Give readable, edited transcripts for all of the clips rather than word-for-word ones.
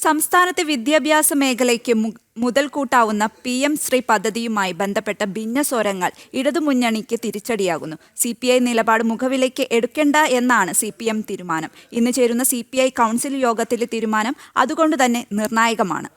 സംസ്ഥാനത്തെ വിദ്യാഭ്യാസ മേഖലയ്ക്ക് മുതൽക്കൂട്ടാവുന്ന PM ശ്രീ പദ്ധതിയുമായി ബന്ധപ്പെട്ട ഭിന്നസ്വരങ്ങൾ ഇടതുമുന്നണിക്ക് തിരിച്ചടിയാകുന്നു. CPI നിലപാട് മുഖവിലയ്ക്ക് എടുക്കേണ്ട എന്നാണ് CPM തീരുമാനം. ഇന്ന് ചേരുന്ന CPI കൗൺസിൽ യോഗത്തിലെ തീരുമാനം അതുകൊണ്ടുതന്നെ നിർണായകമാണ്.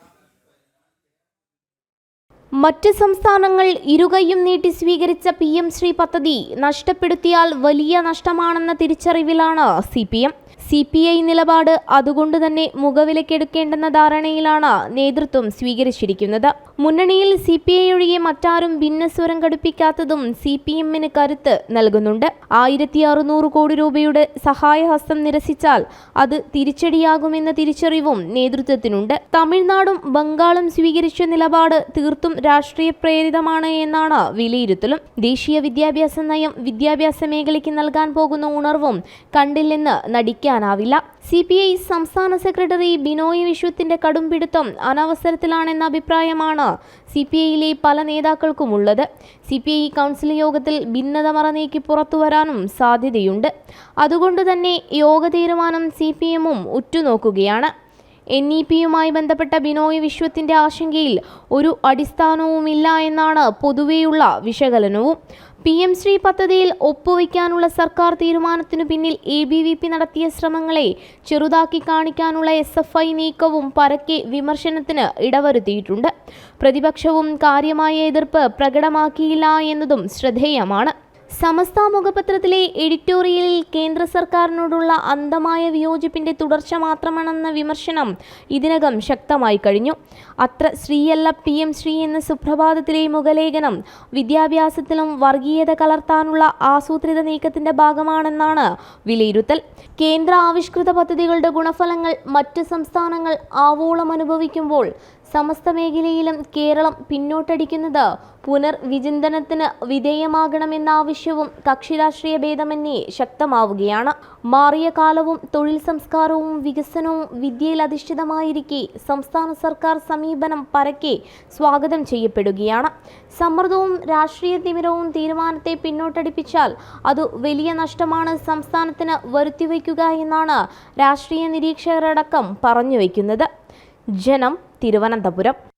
മറ്റ് സംസ്ഥാനങ്ങൾ ഇരുകൈയും നീട്ടി സ്വീകരിച്ച PM ശ്രീ പദ്ധതി നഷ്ടപ്പെടുത്തിയാൽ വലിയ നഷ്ടമാണെന്ന തിരിച്ചറിവിലാണ് CPM. CPI നിലപാട് അതുകൊണ്ട് തന്നെ മുഖവിലക്കെടുക്കേണ്ടെന്ന ധാരണയിലാണ് നേതൃത്വം സ്വീകരിച്ചിരിക്കുന്നത്. മുന്നണിയിൽ CPI ഒഴികെ മറ്റാരും ഭിന്നസ്വരം ഘടിപ്പിക്കാത്തതും CPM-ന് കരുത്ത് നൽകുന്നുണ്ട്. 1600 കോടി രൂപയുടെ സഹായഹസ്തം നിരസിച്ചാൽ അത് തിരിച്ചടിയാകുമെന്ന തിരിച്ചറിവും നേതൃത്വത്തിനുണ്ട്. തമിഴ്നാടും ബംഗാളും സ്വീകരിച്ച നിലപാട് തീർത്തും രാഷ്ട്രീയ പ്രേരിതമാണ് എന്നാണ് വിലയിരുത്തലും. ദേശീയ വിദ്യാഭ്യാസ നയം വിദ്യാഭ്യാസ മേഖലയ്ക്ക് നൽകാൻ പോകുന്ന ഉണർവും കണ്ടില്ലെന്ന് നടിക്കാനാവില്ല. CPI സംസ്ഥാന സെക്രട്ടറി ബിനോയ് വിശ്വത്തിന്റെ കടുംപിടുത്തം അനവസരത്തിലാണെന്ന അഭിപ്രായമാണ് CPI-യിലെ പല നേതാക്കൾക്കുമുള്ളത്. CPI കൗൺസിൽ യോഗത്തിൽ ഭിന്നത മറനീക്കി പുറത്തുവരാനും സാധ്യതയുണ്ട്. അതുകൊണ്ടുതന്നെ യോഗ തീരുമാനം CPM-ഉം ഉറ്റുനോക്കുകയാണ്. NEP-യുമായി ബന്ധപ്പെട്ട ബിനോയ് വിശ്വത്തിന്റെ ആശങ്കയിൽ ഒരു അടിസ്ഥാനവുമില്ല എന്നാണ് പൊതുവെയുള്ള വിശകലനവും. PM ശ്രീ പദ്ധതിയിൽ ഒപ്പുവയ്ക്കാനുള്ള സർക്കാർ തീരുമാനത്തിനു പിന്നിൽ ABVP നടത്തിയ ശ്രമങ്ങളെ ചെറുതാക്കി കാണിക്കാനുള്ള SFI നീക്കവും പരക്കെ വിമർശനത്തിന് ഇടവരുത്തിയിട്ടുണ്ട്. പ്രതിപക്ഷവും കാര്യമായ എതിർപ്പ് പ്രകടമാക്കിയില്ല എന്നതും ശ്രദ്ധേയമാണ്. സമസ്ത മുഖപത്രത്തിലെ എഡിറ്റോറിയലിൽ കേന്ദ്ര സർക്കാരിനോടുള്ള അന്ധമായ വിയോജിപ്പിന്റെ തുടർച്ച മാത്രമാണെന്ന വിമർശനം ഇതിനകം ശക്തമായി കഴിഞ്ഞു. അത്ര ശ്രീയല്ല PM ശ്രീ എന്ന സുപ്രഭാതത്തിലെ മുഖലേഖനം വിദ്യാഭ്യാസത്തിലും വർഗീയത കലർത്താനുള്ള ആസൂത്രിത നീക്കത്തിന്റെ ഭാഗമാണെന്നാണ് വിലയിരുത്തൽ. കേന്ദ്ര ആവിഷ്കൃത പദ്ധതികളുടെ ഗുണഫലങ്ങൾ മറ്റ് സംസ്ഥാനങ്ങൾ ആവോളം അനുഭവിക്കുമ്പോൾ സമസ്ത മേഖലയിലും കേരളം പിന്നോട്ടടിക്കുന്നത് പുനർവിചിന്തനത്തിന് വിധേയമാകണമെന്ന ആവശ്യവും കക്ഷിരാഷ്ട്രീയ ഭേദമന്യേ ശക്തമാവുകയാണ്. മാറിയ കാലവും തൊഴിൽ സംസ്കാരവും വികസനവും വിദ്യയിൽ അധിഷ്ഠിതമായിരിക്കെ സംസ്ഥാന സർക്കാർ സമീപനം പരക്കെ സ്വാഗതം ചെയ്യപ്പെടുകയാണ്. സമ്മർദ്ദവും രാഷ്ട്രീയ തിമിരവും തീരുമാനത്തെ പിന്നോട്ടടിപ്പിച്ചാൽ അത് വലിയ നഷ്ടമാണ് സംസ്ഥാനത്തിന് വരുത്തിവെക്കുക എന്നാണ് രാഷ്ട്രീയ നിരീക്ഷകരടക്കം പറഞ്ഞുവെക്കുന്നത്. ജനം, തിരുവനന്തപുരം.